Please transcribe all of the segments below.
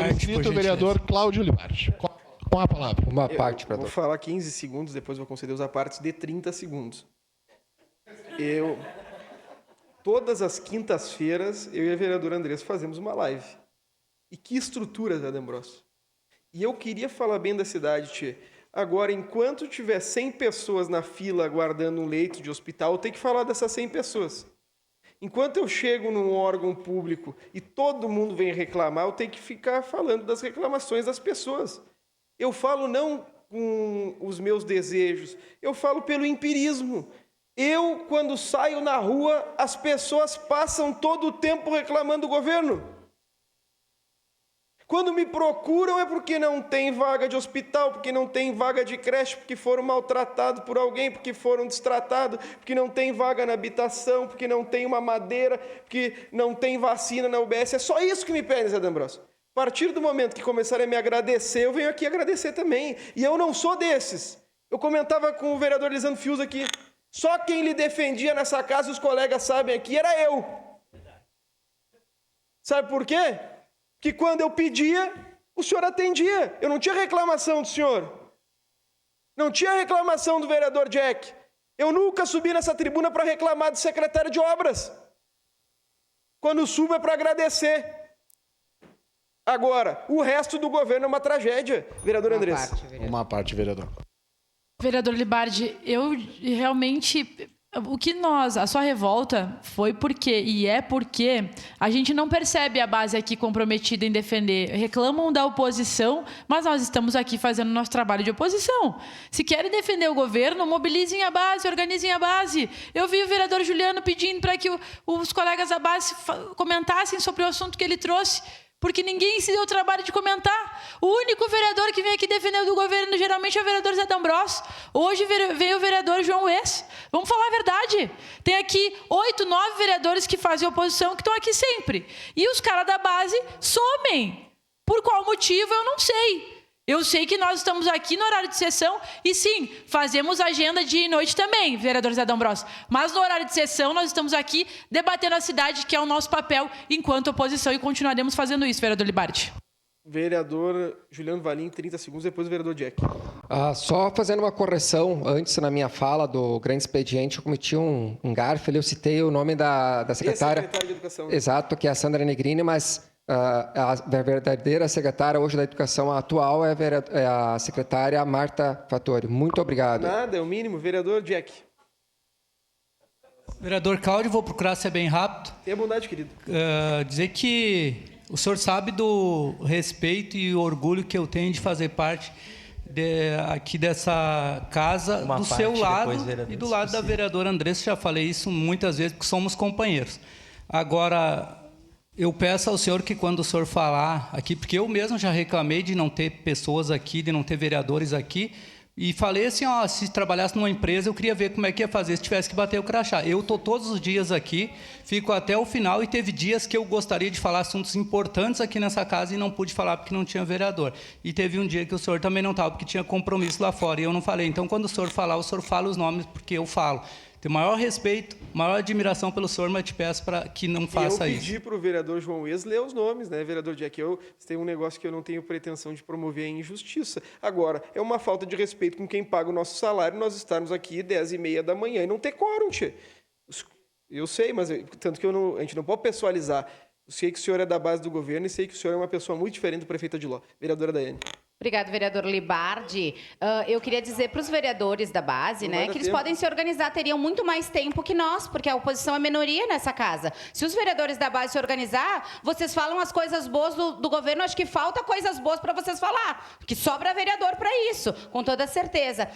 parte, por o vereador Cláudio Libardi. Com a palavra. Uma parte, Vou falar 15 segundos, depois vou conceder os apartes de 30 segundos. Todas as quintas-feiras, eu e a vereadora Andressa fazemos uma live. E que estrutura, Zé D'Ambrosio. E eu queria falar bem da cidade, tchê. Agora, enquanto tiver 100 pessoas na fila aguardando um leito de hospital, eu tenho que falar dessas 100 pessoas. Enquanto eu chego num órgão público e todo mundo vem reclamar, eu tenho que ficar falando das reclamações das pessoas. Eu falo não com os meus desejos, eu falo pelo empirismo. Eu, quando saio na rua, as pessoas passam todo o tempo reclamando do governo. Quando me procuram é porque não tem vaga de hospital, porque não tem vaga de creche, porque foram maltratados por alguém, porque foram destratados, porque não tem vaga na habitação, porque não tem uma madeira, porque não tem vacina na UBS. É só isso que me pedem, Zé D'Ambrosio. A partir do momento que começarem a me agradecer, eu venho aqui agradecer também. E eu não sou desses. Eu comentava com o vereador Lisandro Fius aqui. Só quem lhe defendia nessa casa, os colegas sabem aqui, era eu. Sabe por quê? Porque quando eu pedia, o senhor atendia. Eu não tinha reclamação do senhor. Não tinha reclamação do vereador Jack. Eu nunca subi nessa tribuna para reclamar do secretário de obras. Quando subo é para agradecer. Agora, o resto do governo é uma tragédia, vereador Andressa. Uma parte, vereador. Vereador Libardi, eu realmente... a sua revolta foi porque a gente não percebe a base aqui comprometida em defender. Reclamam da oposição, mas nós estamos aqui fazendo nosso trabalho de oposição. Se querem defender o governo, mobilizem a base, organizem a base. Eu vi o vereador Juliano pedindo para que os colegas da base comentassem sobre o assunto que ele trouxe, porque ninguém se deu o trabalho de comentar. O único vereador que vem aqui defender do governo geralmente é o vereador Zé D'Ambrosio. Hoje veio o vereador João Wes. Vamos falar a verdade. Tem aqui 8, 9 vereadores que fazem oposição que estão aqui sempre. E os caras da base somem. Por qual motivo, eu não sei. Eu sei que nós estamos aqui no horário de sessão e, sim, fazemos agenda dia e noite também, vereador Zé D'Ambrosio. Mas no horário de sessão nós estamos aqui debatendo a cidade, que é o nosso papel enquanto oposição, e continuaremos fazendo isso, vereador Libardi. Vereador Juliano Valim, 30 segundos, depois o vereador Jack. Só fazendo uma correção, antes na minha fala do grande expediente, eu cometi um garfo, eu citei o nome da secretária. Secretária de Educação. Exato, que é a Sandra Negrini, mas a verdadeira secretária hoje da Educação atual é a secretária Marta Fattori. Muito obrigado. Nada, é o mínimo. Vereador Jack. Vereador Cláudio, vou procurar ser bem rápido. Tenha bondade, querido. Dizer que o senhor sabe do respeito e orgulho que eu tenho de fazer parte aqui dessa casa, do seu lado e do lado da vereadora Andressa. Já falei isso muitas vezes, porque somos companheiros. Agora, eu peço ao senhor que quando o senhor falar aqui, porque eu mesmo já reclamei de não ter pessoas aqui, de não ter vereadores aqui, e falei assim, se trabalhasse numa empresa, eu queria ver como é que ia fazer se tivesse que bater o crachá. Eu estou todos os dias aqui, fico até o final, e teve dias que eu gostaria de falar assuntos importantes aqui nessa casa e não pude falar porque não tinha vereador. E teve um dia que o senhor também não estava, porque tinha compromisso lá fora, e eu não falei. Então, quando o senhor falar, o senhor fala os nomes, porque eu falo. Tenho maior respeito, maior admiração pelo senhor, mas te peço para que não faça isso. Eu pedi para o vereador João Wes ler os nomes, né, vereador Jack? Tem um negócio que eu não tenho pretensão de promover a injustiça. Agora, é uma falta de respeito com quem paga o nosso salário nós estarmos aqui 10h30 da manhã e não ter quórum, tchê. Eu sei, mas tanto que a gente não pode pessoalizar. Eu sei que o senhor é da base do governo e sei que o senhor é uma pessoa muito diferente do prefeito Adiló. Vereadora Daiane. Obrigado, vereador Libardi. Eu queria dizer para os vereadores da base, né, que eles podem se organizar, teriam muito mais tempo que nós, porque a oposição é minoria nessa casa. Se os vereadores da base se organizar, vocês falam as coisas boas do governo, acho que falta coisas boas para vocês falar, que sobra vereador para isso, com toda certeza.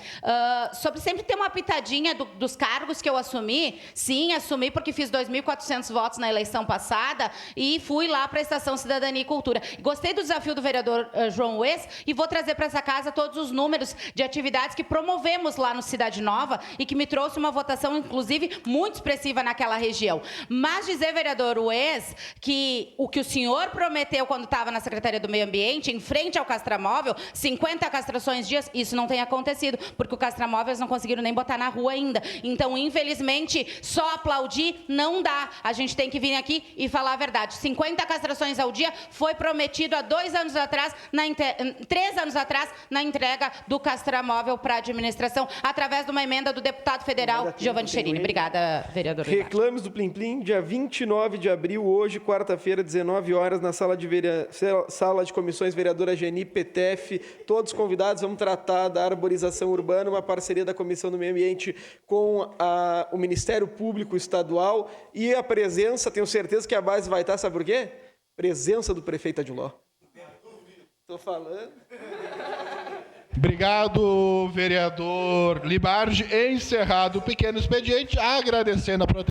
Sobre sempre ter uma pitadinha dos cargos que eu assumi, sim, assumi porque fiz 2.400 votos na eleição passada e fui lá para a Estação Cidadania e Cultura. Gostei do desafio do vereador João Wes e e vou trazer para essa casa todos os números de atividades que promovemos lá no Cidade Nova e que me trouxe uma votação, inclusive, muito expressiva naquela região. Mas dizer, vereador Ues, que o que o senhor prometeu quando estava na Secretaria do Meio Ambiente, em frente ao castramóvel, 50 castrações dias, isso não tem acontecido, porque o castramóvel não conseguiram nem botar na rua ainda. Então, infelizmente, só aplaudir não dá. A gente tem que vir aqui e falar a verdade. 50 castrações ao dia foi prometido há 2 anos atrás, 3 anos atrás, na entrega do castramóvel para a administração, através de uma emenda do deputado federal Giovanni Cherini. Obrigada, vereador. Reclames do Plim Plim, dia 29 de abril, hoje, quarta-feira, 19 horas, na sala de comissões, vereadora Geni, PTF, todos convidados. Vamos tratar da arborização urbana, uma parceria da Comissão do Meio Ambiente com o Ministério Público Estadual e a presença, tenho certeza que a base vai estar, sabe por quê? Presença do prefeito Adiló. Estou falando. Obrigado, vereador Libardi. Encerrado o pequeno expediente, agradecendo a proteção.